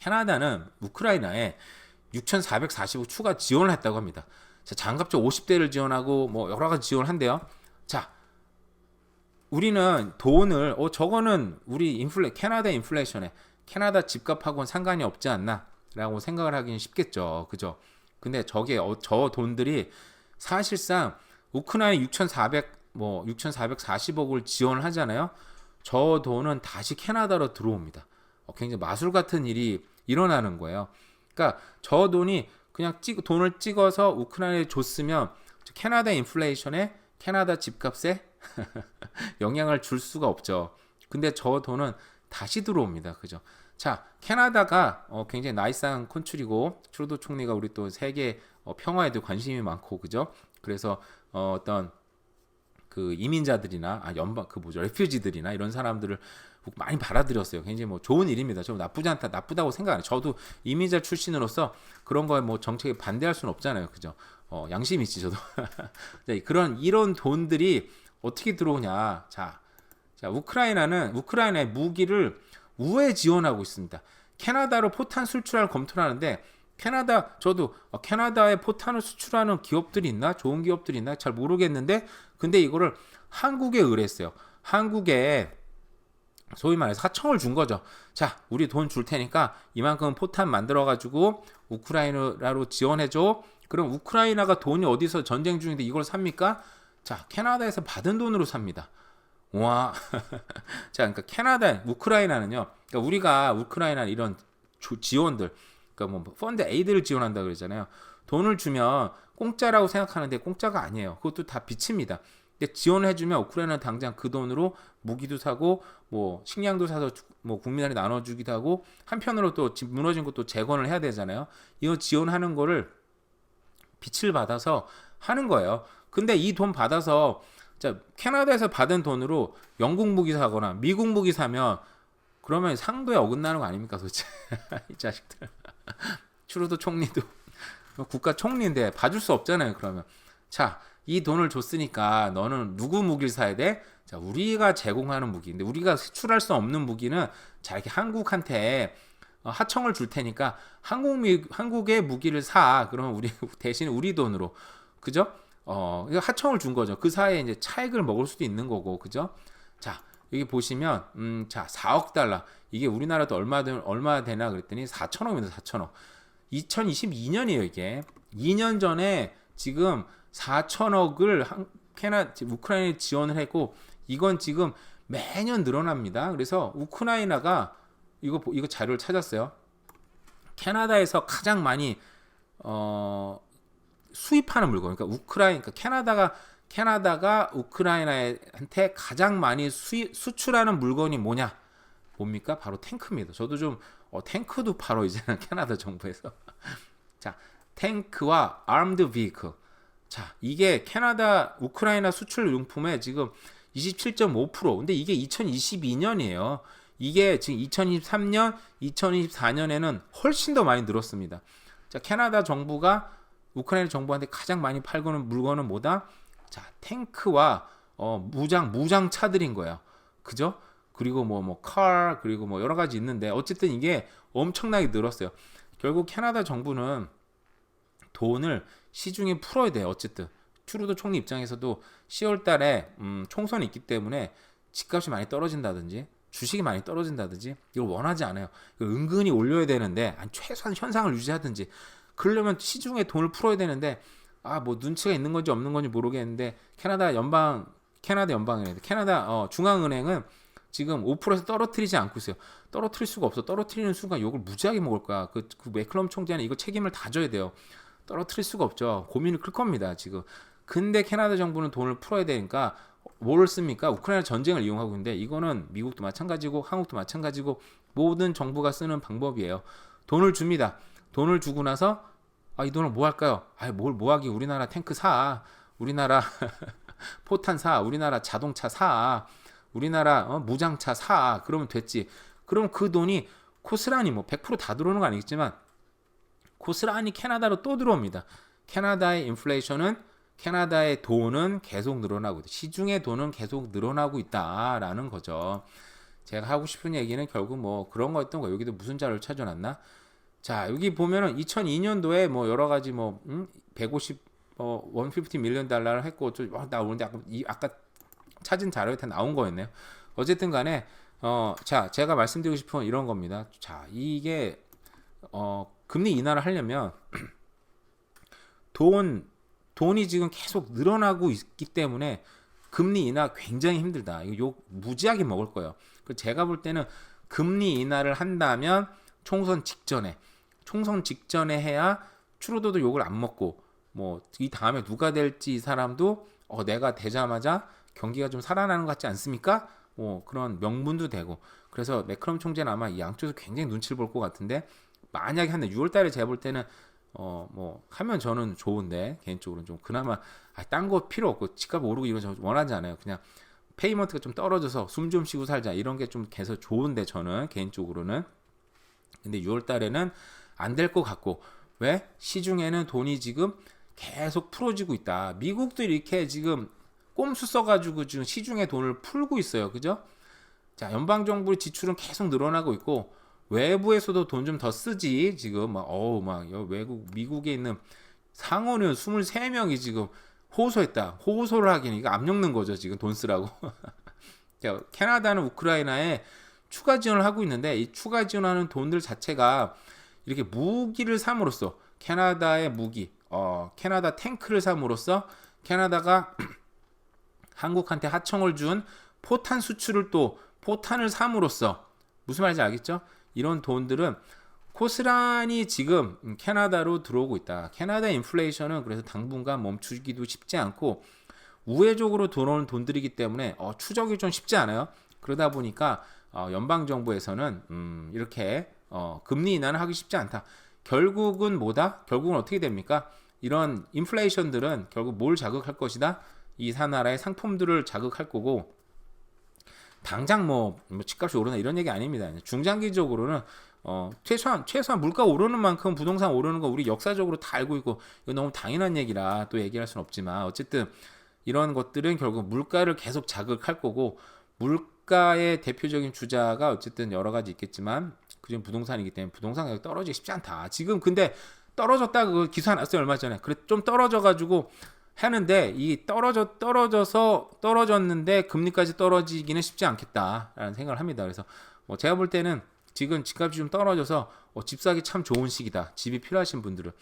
캐나다는 우크라이나에 6,445 추가 지원을 했다고 합니다. 자, 장갑차 50대를 지원하고 뭐 여러 가지 지원을 한대요. 자, 우리는 돈을 저거는 우리 캐나다 인플레이션에 캐나다 집값하고는 상관이 없지 않나라고 생각을 하기는 쉽겠죠. 그죠? 근데 저 돈들이 사실상 우크라이나 6,440억을 지원을 하잖아요. 저 돈은 다시 캐나다로 들어옵니다. 굉장히 마술 같은 일이 일어나는 거예요. 그러니까 저 돈이 그냥 돈을 찍어서 우크라이나에 줬으면 캐나다 인플레이션에 캐나다 집값에 영향을 줄 수가 없죠. 근데 저 돈은 다시 들어옵니다. 그죠? 자, 캐나다가 굉장히 나이스한 콘출이고 트루도 총리가 우리 또 세계 평화에도 관심이 많고 그죠? 그래서 어떤 그 이민자들이나 레퓨지들이나 이런 사람들을 많이 받아들였어요. 굉장히 뭐 좋은 일입니다. 저 나쁘다고 생각 안 해요. 저도 이민자 출신으로서 그런 거에 뭐 정책에 반대할 수는 없잖아요. 그죠? 양심 있지 저도. 이런 돈들이 어떻게 들어오냐? 자, 우크라이나의 무기를 우회 지원하고 있습니다. 캐나다로 포탄 수출을 검토를 하는데 저도 캐나다에 포탄을 수출하는 기업들이 있나? 좋은 기업들이 있나? 잘 모르겠는데 근데 이거를 한국에 의뢰했어요. 한국에 소위 말해서 하청을 준 거죠. 자, 우리 돈 줄 테니까 이만큼 포탄 만들어가지고 우크라이나로 지원해줘. 그럼 우크라이나가 돈이 어디서 전쟁 중인데 이걸 삽니까? 자, 캐나다에서 받은 돈으로 삽니다. 와, 자, 그러니까 우크라이나는요. 그러니까 우리가 우크라이나 이런 지원들, 그러니까 뭐 펀드 에이드를 지원한다 그러잖아요. 돈을 주면 공짜라고 생각하는데 공짜가 아니에요. 그것도 다 빚입니다. 근데 지원을 해주면 우크라이나는 당장 그 돈으로 무기도 사고 뭐 식량도 사서 뭐 국민한테 나눠주기도 하고 한편으로 또 무너진 것도 재건을 해야 되잖아요. 이거 지원하는 거를 빚을 받아서 하는 거예요. 근데 이 돈 받아서 자, 캐나다에서 받은 돈으로 영국 무기 사거나 미국 무기 사면 그러면 상도에 어긋나는 거 아닙니까 도대체. 이 자식들. 트루도 총리도 국가 총리인데 봐줄 수 없잖아요. 그러면 자, 이 돈을 줬으니까 너는 누구 무기를 사야 돼? 자, 우리가 제공하는 무기인데 우리가 수출할 수 없는 무기는 자, 이렇게 한국한테 하청을 줄 테니까 한국의 무기를 사. 그러면 우리 대신 우리 돈으로 그죠? 이거 하청을 준 거죠. 그 사이에 이제 차익을 먹을 수도 있는 거고, 그죠? 자, 여기 보시면, 자, 4억 달러. 이게 우리나라도 얼마 되나 그랬더니 4천억입니다, 4천억. 2022년이에요, 이게. 2년 전에 지금 4천억을 우크라이나에 지원을 했고, 이건 지금 매년 늘어납니다. 그래서 우크라이나가, 이거 자료를 찾았어요. 캐나다에서 가장 많이, 수입하는 물건, 그러니까 캐나다가 우크라이나한테 가장 많이 수출하는 물건이 뭡니까? 바로 탱크입니다. 저도 좀 탱크도 바로 이제는 캐나다 정부에서 자, 탱크와 armed vehicle. 자, 이게 캐나다 우크라이나 수출 용품의 지금 27.5%. 근데 이게 2022년이에요. 이게 지금 2023년, 2024년에는 훨씬 더 많이 늘었습니다. 자, 캐나다 정부가 우크라이나 정부한테 가장 많이 팔고는 물건은 뭐다? 자, 탱크와 무장차들인 거예요. 그죠? 그리고 그리고 뭐 여러 가지 있는데 어쨌든 이게 엄청나게 늘었어요. 결국 캐나다 정부는 돈을 시중에 풀어야 돼요. 어쨌든 트루도 총리 입장에서도 10월 달에 총선이 있기 때문에 집값이 많이 떨어진다든지 주식이 많이 떨어진다든지 이걸 원하지 않아요. 이걸 은근히 올려야 되는데 최소한 현상을 유지하든지 그러려면 시중에 돈을 풀어야 되는데 뭐 눈치가 있는 건지 없는 건지 모르겠는데 캐나다 중앙은행은 지금 5%에서 떨어뜨리지 않고 있어요. 떨어뜨릴 수가 없어. 떨어뜨리는 순간 욕을 무지하게 먹을 거야. 그 매클럼 총재는 이거 책임을 다 져야 돼요. 떨어뜨릴 수가 없죠. 고민을 클 겁니다, 지금. 근데 캐나다 정부는 돈을 풀어야 되니까 뭐를 씁니까? 우크라이나 전쟁을 이용하고 있는데 이거는 미국도 마찬가지고 한국도 마찬가지고 모든 정부가 쓰는 방법이에요. 돈을 줍니다. 돈을 주고 나서 이 돈을 뭐 할까요? 뭘 뭐하기? 우리나라 탱크 사. 우리나라 포탄 사. 우리나라 자동차 사. 우리나라 무장차 사. 그러면 됐지. 그럼 그 돈이 고스란히 100%다 들어오는 건 아니겠지만 고스란히 캐나다로 또 들어옵니다. 캐나다의 돈은 계속 늘어나고 있다. 시중의 돈은 계속 늘어나고 있다라는 거죠. 제가 하고 싶은 얘기는 결국 뭐 그런 거였던 거예요. 여기도 무슨 자료를 찾아놨나? 자, 여기 보면은 2002년도에 뭐 여러 가지 뭐 150 150 밀리언 달러를 했고 좀 나오는데 아까 찾은 자료에 다 나온 거였네요. 어쨌든 간에 자, 제가 말씀드리고 싶은 이런 겁니다. 자, 이게 금리 인하를 하려면 돈이 지금 계속 늘어나고 있기 때문에 금리 인하 굉장히 힘들다. 이거 욕 무지하게 먹을 거예요. 제가 볼 때는 금리 인하를 한다면 총선 직전에 해야 트루도도 욕을 안 먹고 뭐 이 다음에 누가 될지 이 사람도 내가 되자마자 경기가 좀 살아나는 것 같지 않습니까? 그런 명분도 되고 그래서 매크럼 총재는 아마 이 양쪽에서 굉장히 눈치를 볼 것 같은데 만약에 한데 6월달에 제가 볼 때는 뭐 하면 저는 좋은데 개인적으로는 좀 그나마 딴 거 필요 없고 집값 오르고 이런 거 원하지 않아요. 그냥 페이먼트가 좀 떨어져서 숨 좀 쉬고 살자 이런 게 좀 계속 좋은데 저는 개인적으로는 근데 6월달에는 안 될 것 같고 왜 시중에는 돈이 지금 계속 풀어지고 있다. 미국도 이렇게 지금 꼼수 써가지고 지금 시중에 돈을 풀고 있어요. 그죠? 자, 연방정부의 지출은 계속 늘어나고 있고 외부에서도 돈 좀 더 쓰지. 지금 막 외국 미국에 있는 상원의원 23명이 지금 호소를 하기는 이거 압력 넣는 거죠. 지금 돈 쓰라고. 자, 캐나다는 우크라이나에 추가 지원을 하고 있는데 이 추가 지원하는 돈들 자체가 이렇게 무기를 삼으로써 캐나다의 무기, 캐나다 탱크를 삼으로써 캐나다가 한국한테 하청을 준 포탄 수출을 또 포탄을 삼으로써 무슨 말인지 알겠죠? 이런 돈들은 고스란히 지금 캐나다로 들어오고 있다. 캐나다 인플레이션은 그래서 당분간 멈추기도 쉽지 않고 우회적으로 들어오는 돈들이기 때문에 추적이 좀 쉽지 않아요. 그러다 보니까 연방정부에서는 이렇게 금리 인하는 하기 쉽지 않다. 결국은 어떻게 됩니까? 이런 인플레이션들은 결국 뭘 자극할 것이다? 이 나라의 상품들을 자극할 거고 당장 뭐 집값이 오르나 이런 얘기 아닙니다. 중장기적으로는 최소한 물가 오르는 만큼 부동산 오르는 거 우리 역사적으로 다 알고 있고 이거 너무 당연한 얘기라 또 얘기할 수는 없지만 어쨌든 이런 것들은 결국 물가를 계속 자극할 거고 물가의 대표적인 주자가 어쨌든 여러 가지 있겠지만 그중 부동산이기 때문에 부동산 가격이 떨어지기 쉽지 않다. 지금 근데 떨어졌다 그 기사 났어요 얼마 전에. 그래 좀 떨어져 가지고 하는데 이 떨어졌는데 금리까지 떨어지기는 쉽지 않겠다라는 생각을 합니다. 그래서 제가 볼 때는 지금 집값이 좀 떨어져서 집 사기 참 좋은 시기다. 집이 필요하신 분들은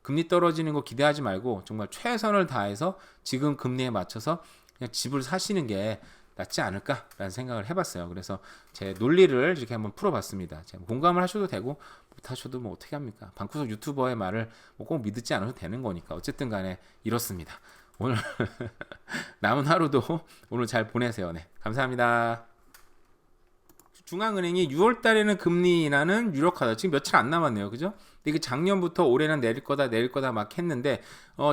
금리 떨어지는 거 기대하지 말고 정말 최선을 다해서 지금 금리에 맞춰서 그냥 집을 사시는 게 낫지 않을까라는 생각을 해봤어요. 그래서 제 논리를 이렇게 한번 풀어봤습니다. 공감을 하셔도 되고 못하셔도 뭐 어떻게 합니까? 방구석 유튜버의 말을 꼭 믿지 않아도 되는 거니까 어쨌든 간에 이렇습니다. 오늘 남은 하루도 오늘 잘 보내세요. 네, 감사합니다. 중앙은행이 6월 달에는 금리 인하는 유력하다. 지금 며칠 안 남았네요. 그죠? 근데 이게 작년부터 올해는 내릴 거다 막 했는데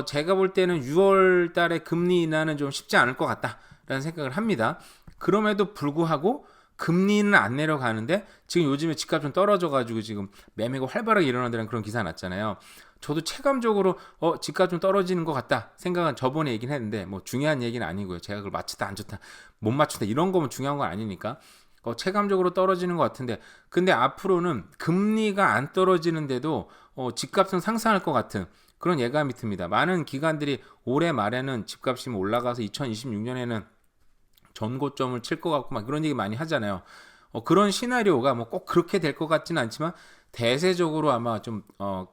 제가 볼 때는 6월 달에 금리 인하는 좀 쉽지 않을 것 같다라는 생각을 합니다. 그럼에도 불구하고 금리는 안 내려가는데 지금 요즘에 집값 좀 떨어져가지고 지금 매매가 활발하게 일어나는 그런 기사 났잖아요. 저도 체감적으로 집값 좀 떨어지는 것 같다 생각은 저번에 얘기는 했는데 뭐 중요한 얘기는 아니고요. 제가 그걸 맞추다 안 좋다 못 맞춘다 이런 거면 중요한 건 아니니까 체감적으로 떨어지는 것 같은데 근데 앞으로는 금리가 안 떨어지는데도 집값은 상승할 것 같은 그런 예감이 듭니다. 많은 기관들이 올해 말에는 집값이 올라가서 2026년에는 전고점을 칠 것 같고 막 그런 얘기 많이 하잖아요. 그런 시나리오가 뭐 꼭 그렇게 될 것 같지는 않지만 대세적으로 아마 좀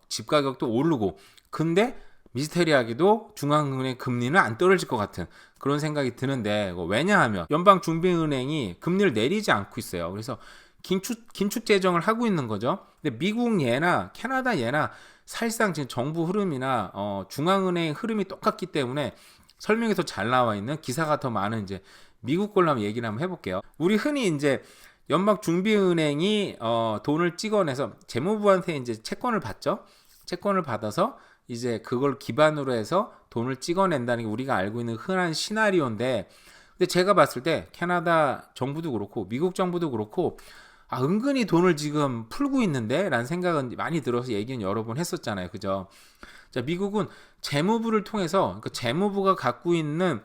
집 가격도 오르고 근데 미스테리하게도 중앙은행 금리는 안 떨어질 것 같은 그런 생각이 드는데 왜냐하면 연방준비은행이 금리를 내리지 않고 있어요. 그래서 긴축 재정을 하고 있는 거죠. 근데 미국 예나 캐나다 예나 사실상 지금 정부 흐름이나 중앙은행 흐름이 똑같기 때문에 설명이 더 잘 나와 있는 기사가 더 많은 이제 미국 걸로 한번 얘기를 한번 해볼게요. 우리 흔히 이제 연방준비은행이 돈을 찍어내서 재무부한테 이제 채권을 받죠. 채권을 받아서 이제 그걸 기반으로 해서 돈을 찍어낸다는 게 우리가 알고 있는 흔한 시나리오인데 근데 제가 봤을 때 캐나다 정부도 그렇고 미국 정부도 그렇고 은근히 돈을 지금 풀고 있는데 라는 생각은 많이 들어서 얘기는 여러 번 했었잖아요. 그죠? 자, 미국은 재무부를 통해서 그 재무부가 갖고 있는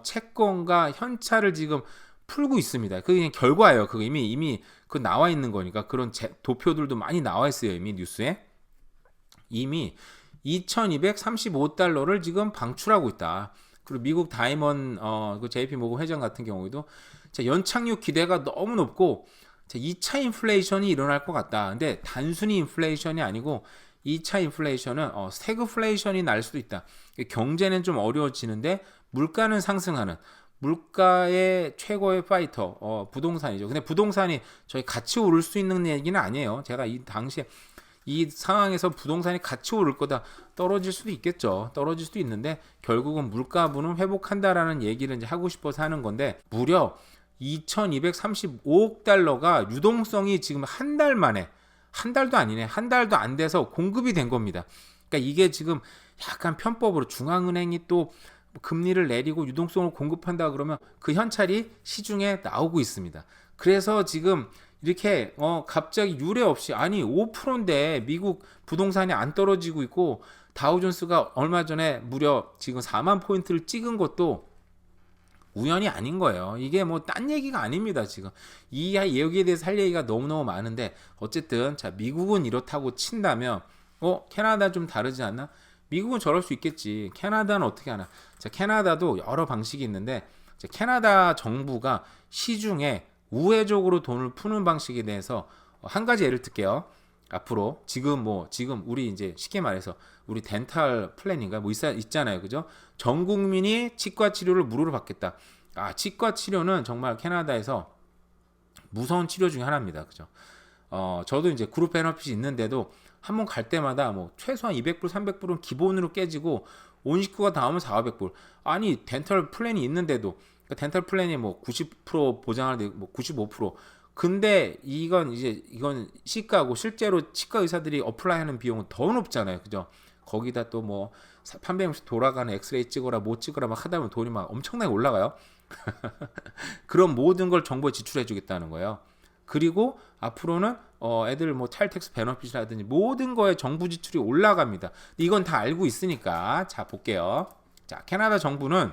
채권과 현찰을 지금 풀고 있습니다. 그게 그냥 결과예요. 그거 이미 그 나와 있는 거니까 그런 도표들도 많이 나와 있어요. 이미 뉴스에 이미 2,235달러를 지금 방출하고 있다. 그리고 미국 다이먼 그 JP 모건 회장 같은 경우에도 자, 연착륙 기대가 너무 높고 자, 2차 인플레이션이 일어날 것 같다. 근데 단순히 인플레이션이 아니고 2차 인플레이션은 스태그플레이션이 날 수도 있다. 경제는 좀 어려워지는데 물가는 상승하는 물가의 최고의 파이터 부동산이죠. 근데 부동산이 저희 같이 오를 수 있는 얘기는 아니에요. 제가 이 당시에 이 상황에서 부동산이 같이 오를 거다 떨어질 수도 있겠죠. 떨어질 수도 있는데 결국은 물가부는 회복한다라는 얘기를 이제 하고 싶어서 하는 건데 무려 2,235억 달러가 유동성이 지금 한 달 만에 한 달도 아니네. 한 달도 안 돼서 공급이 된 겁니다. 그러니까 이게 지금 약간 편법으로 중앙은행이 또 금리를 내리고 유동성을 공급한다 그러면 그 현찰이 시중에 나오고 있습니다. 그래서 지금 이렇게 갑자기 유례 없이 아니 5%인데 미국 부동산이 안 떨어지고 있고 다우존스가 얼마 전에 무려 지금 4만 포인트를 찍은 것도 우연이 아닌 거예요. 이게 뭐 딴 얘기가 아닙니다. 지금 이 여기에 대해서 할 얘기가 너무너무 많은데 어쨌든 자 미국은 이렇다고 친다면 캐나다 좀 다르지 않나? 미국은 저럴 수 있겠지. 캐나다는 어떻게 하나? 자 캐나다도 여러 방식이 있는데 자, 캐나다 정부가 시중에 우회적으로 돈을 푸는 방식에 대해서 한 가지 예를 들게요. 앞으로 지금 우리 이제 쉽게 말해서 우리 덴탈 플랜인가 있잖아요. 그죠? 전 국민이 치과 치료를 무료로 받겠다. 치과 치료는 정말 캐나다에서 무서운 치료 중에 하나입니다. 그죠? 저도 이제 그룹 베너핏이 있는데도 한번 갈 때마다 뭐 최소한 200불, 300불은 기본으로 깨지고 온 식구가 다 오면 400불. 아니 덴탈 플랜이 있는데도 그러니까 덴탈 플랜이 뭐 90% 보장할 때 뭐 95%. 근데 이건 시가고 실제로 치과 의사들이 어플라이하는 비용은 더 높잖아요. 그죠? 거기다 또 뭐 판매용시 돌아가는 엑스레이 찍어라 못 찍어라 막 하다 보면 돈이 막 엄청나게 올라가요. 그런 모든 걸 정부에 지출해 주겠다는 거예요. 그리고 앞으로는 애들 뭐 찰텍스 베너핏이라든지 모든 거에 정부 지출이 올라갑니다. 이건 다 알고 있으니까 자 볼게요. 자 캐나다 정부는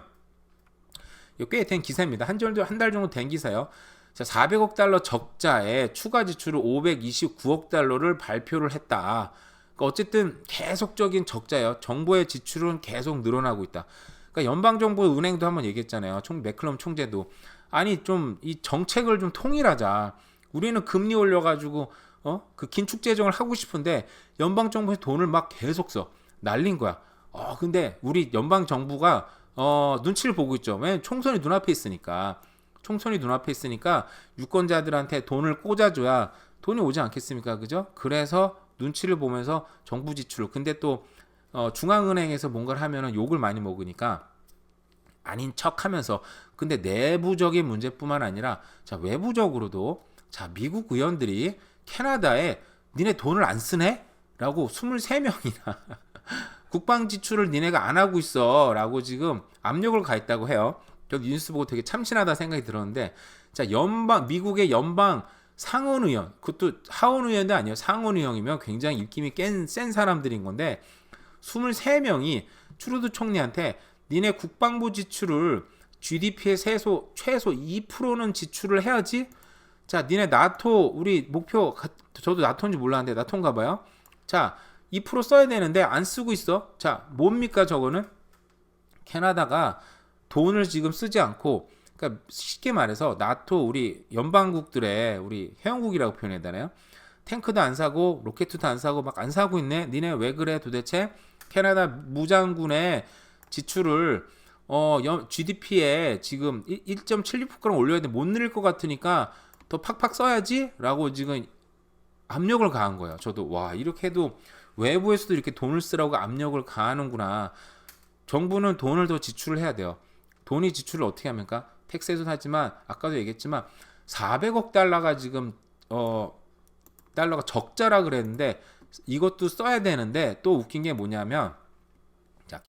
꽤 된 기사입니다. 한 달 정도 된 기사요. 자, 400억 달러 적자에 추가 지출을 529억 달러를 발표를 했다. 그러니까 어쨌든 계속적인 적자예요. 정부의 지출은 계속 늘어나고 있다. 그러니까 연방정부 은행도 한번 얘기했잖아요. 맥클럼 총재도 아니 좀 이 정책을 좀 통일하자. 우리는 금리 올려가지고 그 긴축 재정을 하고 싶은데 연방정부에서 돈을 막 계속 써 날린 거야. 근데 우리 연방정부가 눈치를 보고 있죠. 왜냐면 총선이 눈앞에 있으니까. 유권자들한테 돈을 꽂아줘야 돈이 오지 않겠습니까? 그죠? 그래서 눈치를 보면서 정부 지출. 근데 또 중앙은행에서 뭔가를 하면은 욕을 많이 먹으니까 아닌 척하면서 근데 내부적인 문제뿐만 아니라 자 외부적으로도 자 미국 의원들이 캐나다에 니네 돈을 안 쓰네? 라고 23명이나 국방 지출을 니네가 안 하고 있어 라고 지금 압력을 가했다고 해요. 저도 뉴스 보고 되게 참신하다 생각이 들었는데 자 미국의 연방 상원의원 그것도 하원의원도 아니에요. 상원의원이면 굉장히 입김이 센 사람들인 건데 23명이 트루드 총리한테 니네 국방부 지출을 GDP의 최소 2%는 지출을 해야지. 자 니네 나토 우리 목표 저도 나토인지 몰랐는데 나토인가 봐요. 자 2% 써야 되는데 안 쓰고 있어. 자 뭡니까 저거는? 캐나다가 돈을 지금 쓰지 않고 그러니까 쉽게 말해서 나토 우리 연방국들의 우리 회원국이라고 표현해야 되나요? 탱크도 안 사고 로켓도 안 사고 막 안 사고 있네. 니네 왜 그래 도대체? 캐나다 무장군의 지출을 GDP에 지금 1.76% 올려야 돼. 못 늘릴 것 같으니까 더 팍팍 써야지 라고 지금 압력을 가한 거예요. 저도 와 이렇게 해도 외부에서도 이렇게 돈을 쓰라고 압력을 가하는구나. 정부는 돈을 더 지출을 해야 돼요. 돈이 지출을 어떻게 합니까? 텍스에서 하지만 아까도 얘기했지만 400억 달러가 지금 달러가 적자라 그랬는데 이것도 써야 되는데 또 웃긴 게 뭐냐면